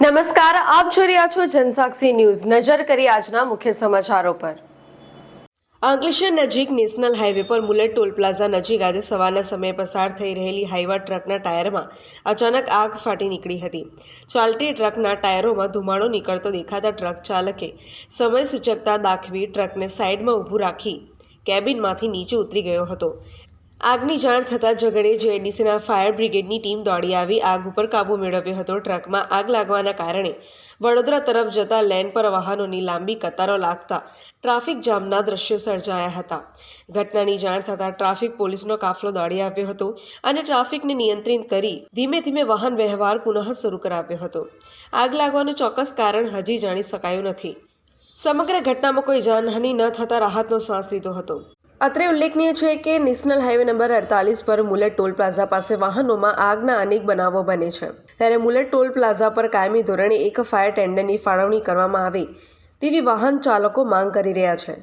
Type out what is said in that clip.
નમસ્કાર, આપ જોઈ રહ્યા છો જનસાક્ષી ન્યૂઝ। નજર કરી આજના મુખ્ય સમાચારો પર। અંકલેશ્વર નજીક નેશનલ હાઈવે પર મુલેટ ટોલ પ્લાઝા નજીક આજે સવારના સમયે પસાર થઈ રહેલી હાઈવા ટ્રકના ટાયરમાં અચાનક આગ ફાટી નીકળી હતી। ચાલતી ટ્રકના ટાયરોમાં ધુમાડો નીકળતો દેખાતા ટ્રક ચાલકે સમય સૂચકતા દાખવી ટ્રકને સાઈડમાં ઊભું રાખી કેબિનમાંથી નીચે ઉતરી ગયો હતો। આગની જાણ થતાં ઝઘડે જેડીસીના ફાયર બ્રિગેડની ટીમ દોડી આવી આગ ઉપર કાબૂ મેળવ્યો હતો। ટ્રકમાં આગ લાગવાના કારણે વડોદરા તરફ જતા લેન પર વાહનોની લાંબી કતારો લાગતા ટ્રાફિક જામના દ્રશ્યો સર્જાયા હતા। ઘટનાની જાણ થતાં ટ્રાફિક પોલીસનો કાફલો દોડી આવ્યો હતો અને ટ્રાફિકને નિયંત્રિત કરી ધીમે ધીમે વાહન વ્યવહાર પુનઃ શરૂ કરાવ્યો હતો। આગ લાગવાનું ચોક્કસ કારણ હજી જાણી શકાયું નથી। સમગ્ર ઘટનામાં કોઈ જાનહાનિ ન થતાં રાહતનો શ્વાસ લીધો હતો। અત્રે ઉલ્લેખનીય છે કે નેશનલ હાઈવે નંબર 48 પર મુલેટ ટોલ પ્લાઝા પાસે વાહનોમાં આગના અનેક બનાવો બને છે। ત્યારે મુલેટ ટોલ પ્લાઝા પર કાયમી ધોરણે એક ફાયર ટેન્ડરની ફાળવણી કરવામાં આવે તેવી વાહન ચાલકો માંગ કરી રહ્યા છે।